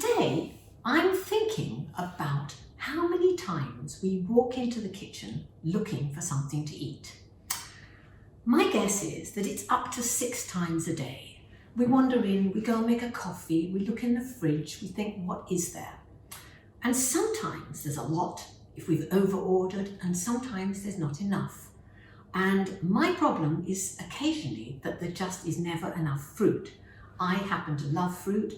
Today, I'm thinking about how many times we walk into the kitchen looking for something to eat. My guess is that it's up to 6 times a day. We wander in, we go and make a coffee, we look in the fridge, we think, what is there? And sometimes there's a lot if we've over-ordered, and sometimes there's not enough. And my problem is occasionally that there just is never enough fruit. I happen to love fruit,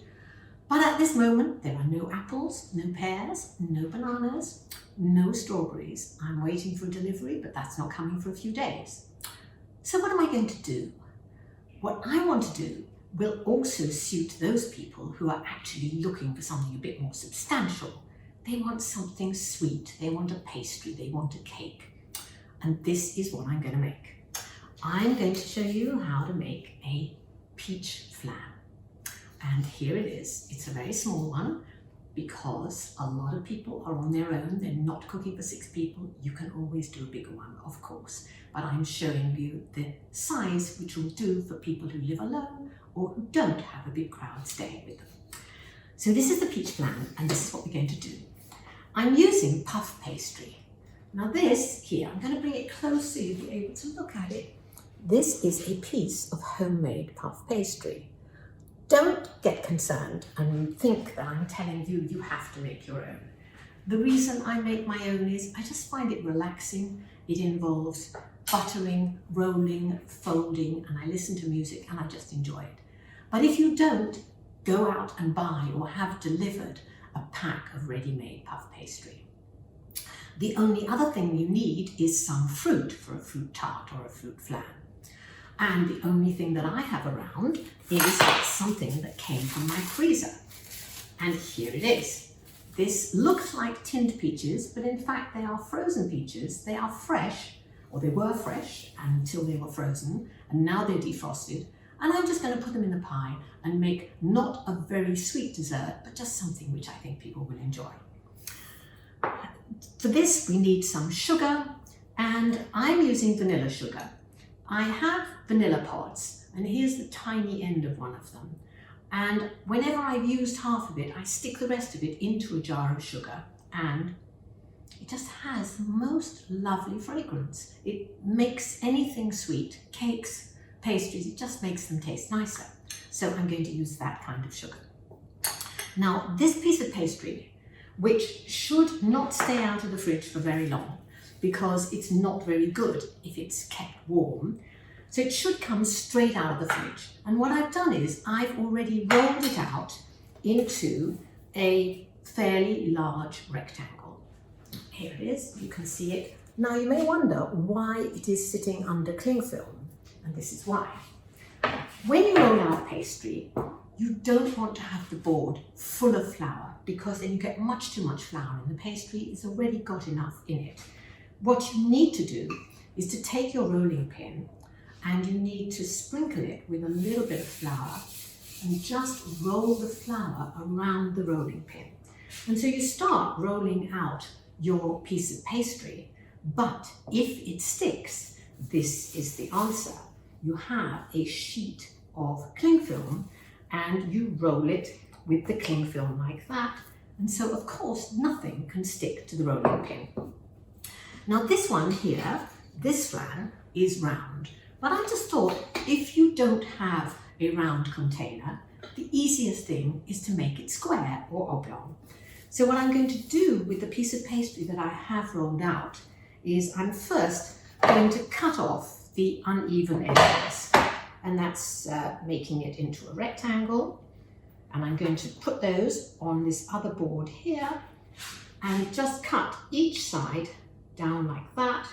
but at this moment there are no apples, no pears, no bananas, no strawberries. I'm waiting for delivery, but that's not coming for a few days. So what am I going to do? What I want to do will also suit those people who are actually looking for something a bit more substantial. They want something sweet, they want a pastry, they want a cake. And this is what I'm going to make. I'm going to show you how to make a peach flan. And here it is. It's a very small one because a lot of people are on their own. They're not cooking for 6 people. You can always do a bigger one, of course. But I'm showing you the size which will do for people who live alone or who don't have a big crowd staying with them. So this is the peach flan, and this is what we're going to do. I'm using puff pastry. Now this here, I'm going to bring it close so you'll be able to look at it. This is a piece of homemade puff pastry. Don't get concerned and think that I'm telling you you have to make your own. The reason I make my own is I just find it relaxing. It involves buttering, rolling, folding, and I listen to music and I just enjoy it. But if you don't, go out and buy or have delivered a pack of ready-made puff pastry. The only other thing you need is some fruit for a fruit tart or a fruit flan. And the only thing that I have around is something that came from my freezer. And here it is. This looks like tinned peaches, but in fact they are frozen peaches. They are fresh, or they were fresh until they were frozen, and now they're defrosted. And I'm just going to put them in the pie and make not a very sweet dessert, but just something which I think people will enjoy. For this, we need some sugar, and I'm using vanilla sugar. I have vanilla pods, and here's the tiny end of one of them. And whenever I've used half of it, I stick the rest of it into a jar of sugar, and it just has the most lovely fragrance. It makes anything sweet, cakes, pastries, it just makes them taste nicer. So I'm going to use that kind of sugar. Now, this piece of pastry, which should not stay out of the fridge for very long, because it's not very good if it's kept warm. So it should come straight out of the fridge. And what I've done is I've already rolled it out into a fairly large rectangle. Here it is, you can see it. Now you may wonder why it is sitting under cling film, and this is why. When you roll out pastry, you don't want to have the board full of flour, because then you get much too much flour and the pastry has already got enough in it. What you need to do is to take your rolling pin and you need to sprinkle it with a little bit of flour and just roll the flour around the rolling pin. And so you start rolling out your piece of pastry, but if it sticks, this is the answer. You have a sheet of cling film and you roll it with the cling film like that. And so of course nothing can stick to the rolling pin. Now this one here, this flan, is round, but I just thought if you don't have a round container, the easiest thing is to make it square or oblong. So what I'm going to do with the piece of pastry that I have rolled out is I'm first going to cut off the uneven edges, and that's making it into a rectangle. And I'm going to put those on this other board here and just cut each side down like that.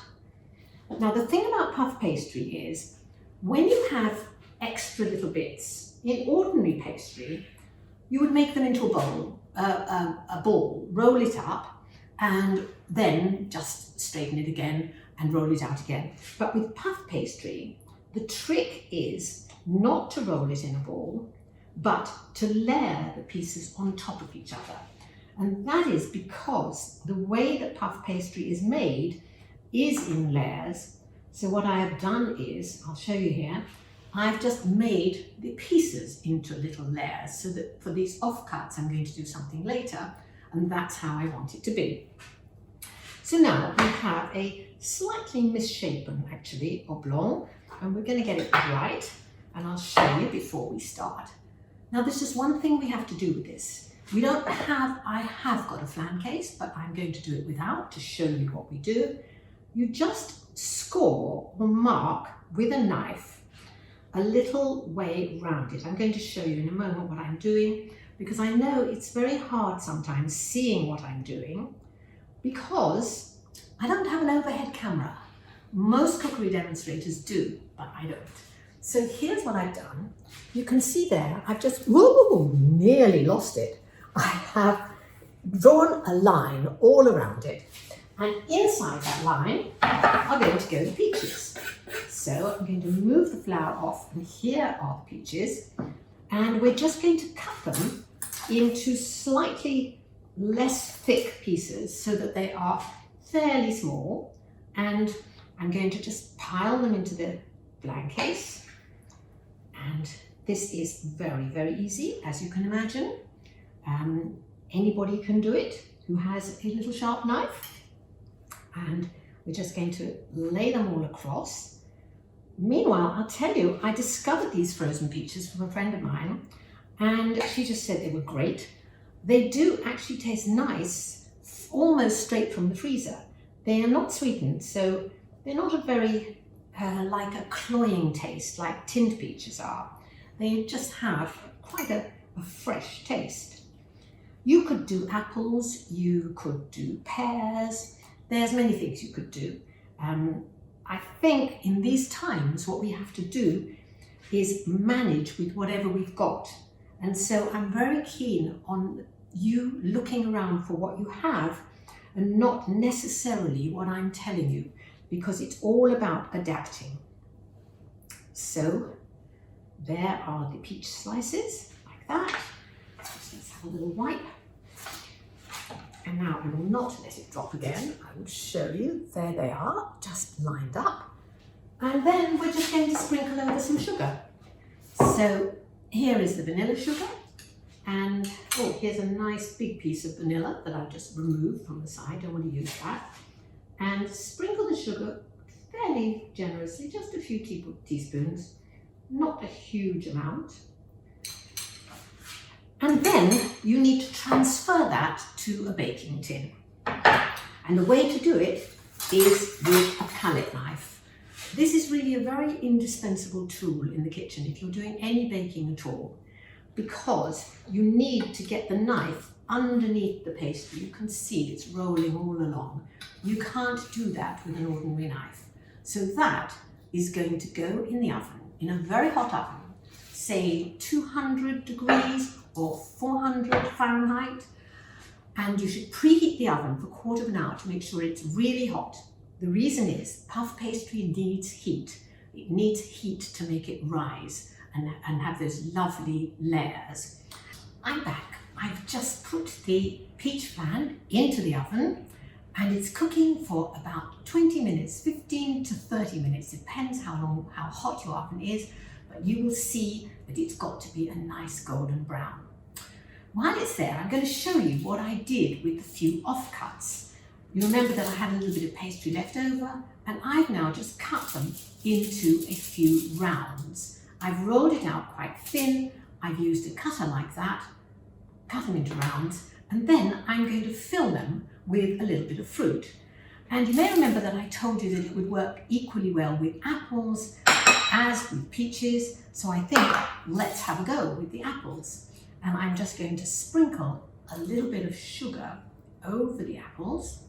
Now the thing about puff pastry is when you have extra little bits, in ordinary pastry, you would make them into a ball, roll it up, and then just straighten it again and roll it out again. But with puff pastry, the trick is not to roll it in a ball, but to layer the pieces on top of each other. And that is because the way that puff pastry is made is in layers. So what I have done is, I'll show you here, I've just made the pieces into little layers so that for these offcuts I'm going to do something later, and that's how I want it to be. So now we have a slightly misshapen, actually, oblong, and we're going to get it right, and I'll show you before we start. Now there's just one thing we have to do with this. I have got a flan case, but I'm going to do it without to show you what we do. You just score or mark with a knife a little way round it. I'm going to show you in a moment what I'm doing, because I know it's very hard sometimes seeing what I'm doing because I don't have an overhead camera. Most cookery demonstrators do, but I don't. So here's what I've done. You can see there, I've just, whoa, nearly lost it. I have drawn a line all around it, and inside that line are going to go the peaches. So I'm going to move the flour off, and here are the peaches, and we're just going to cut them into slightly less thick pieces so that they are fairly small, and I'm going to just pile them into the flan case. And this is very, very easy, as you can imagine. Anybody can do it who has a little sharp knife. And we're just going to lay them all across. Meanwhile, I'll tell you, I discovered these frozen peaches from a friend of mine, and she just said they were great. They do actually taste nice, almost straight from the freezer. They are not sweetened, so they're not a very, like a cloying taste like tinned peaches are. They just have quite a fresh taste. You could do apples, you could do pears, there's many things you could do. I think in these times what we have to do is manage with whatever we've got. And so I'm very keen on you looking around for what you have and not necessarily what I'm telling you, because it's all about adapting. So there are the peach slices, like that. Let's have a little wipe. And now I will not let it drop again. I will show you. There they are, just lined up. And then we're just going to sprinkle over some sugar. So here is the vanilla sugar. And oh, here's a nice big piece of vanilla that I've just removed from the side. I don't want to use that. And sprinkle the sugar fairly generously, just a few teaspoons, not a huge amount. And then you need to transfer that to a baking tin. And the way to do it is with a palette knife. This is really a very indispensable tool in the kitchen if you're doing any baking at all, because you need to get the knife underneath the pastry. You can see it's rolling all along. You can't do that with an ordinary knife. So that is going to go in the oven, in a very hot oven, say 200 degrees or 400 Fahrenheit, and you should preheat the oven for a quarter of an hour to make sure it's really hot. The reason is puff pastry needs heat. It needs heat to make it rise and have those lovely layers. I'm back. I've just put the peach flan into the oven, and it's cooking for about 20 minutes, 15 to 30 minutes, depends how hot your oven is, but you will see that it's got to be a nice golden brown. While it's there, I'm going to show you what I did with the few offcuts. You remember that I had a little bit of pastry left over, and I've now just cut them into a few rounds. I've rolled it out quite thin. I've used a cutter like that, cut them into rounds, and then I'm going to fill them with a little bit of fruit. And you may remember that I told you that it would work equally well with apples as with peaches, so I think let's have a go with the apples. And I'm just going to sprinkle a little bit of sugar over the apples,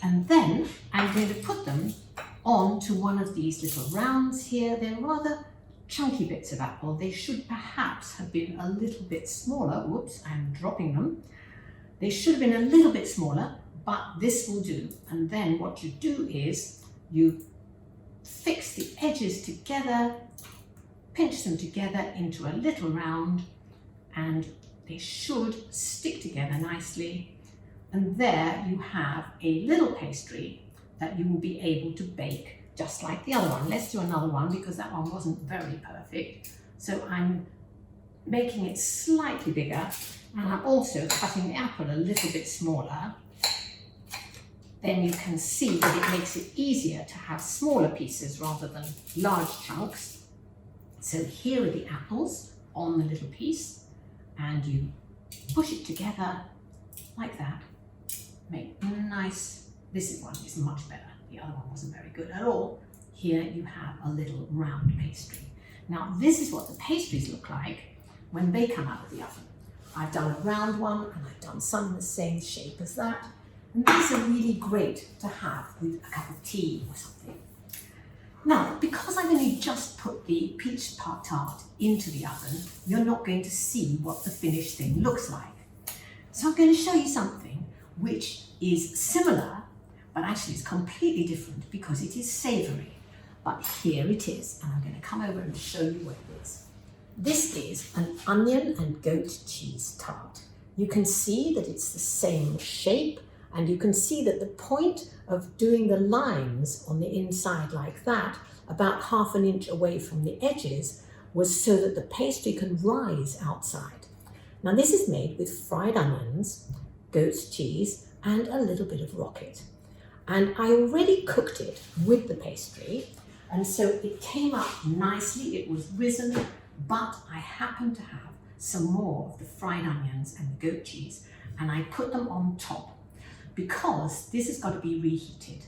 and then I'm going to put them onto one of these little rounds here. They're rather chunky bits of apple. They should perhaps have been a little bit smaller. Whoops, I'm dropping them. They should have been a little bit smaller, but this will do. And then what you do is you fix the edges together, pinch them together into a little round, and they should stick together nicely. And there you have a little pastry that you will be able to bake just like the other one. Let's do another one because that one wasn't very perfect. So I'm making it slightly bigger, and I'm also cutting the apple a little bit smaller. Then you can see that it makes it easier to have smaller pieces rather than large chunks. So here are the apples on the little piece, and you push it together like that. Make nice, this one is much better. The other one wasn't very good at all. Here you have a little round pastry. Now this is what the pastries look like when they come out of the oven. I've done a round one and I've done some the same shape as that. And these are really great to have with a cup of tea or something. Now, because I've only just put the peach tart into the oven, you're not going to see what the finished thing looks like. So I'm going to show you something which is similar, but actually it's completely different because it is savoury. But here it is, and I'm going to come over and show you what it is. This is an onion and goat cheese tart. You can see that it's the same shape, and you can see that the point of doing the lines on the inside like that, about 1/2 inch away from the edges, was so that the pastry can rise outside. Now this is made with fried onions, goat's cheese, and a little bit of rocket. And I already cooked it with the pastry, and so it came up nicely. It was risen, but I happened to have some more of the fried onions and the goat cheese, and I put them on top because this has got to be reheated.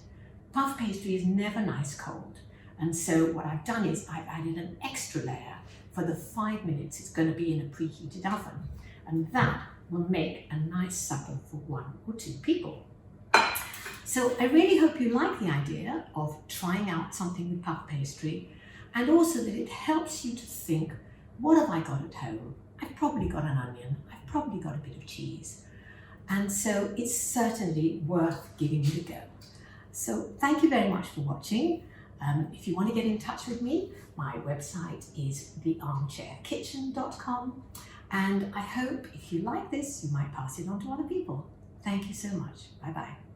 Puff pastry is never nice cold, and so what I've done is I've added an extra layer for the 5 minutes it's going to be in a preheated oven, and that will make a nice supper for 1 or 2 people. So I really hope you like the idea of trying out something with puff pastry, and also that it helps you to think, what have I got at home? I've probably got an onion, I've probably got a bit of cheese. And so it's certainly worth giving it a go. So thank you very much for watching. If you want to get in touch with me, my website is thearmchairkitchen.com. And I hope if you like this, you might pass it on to other people. Thank you so much. Bye-bye.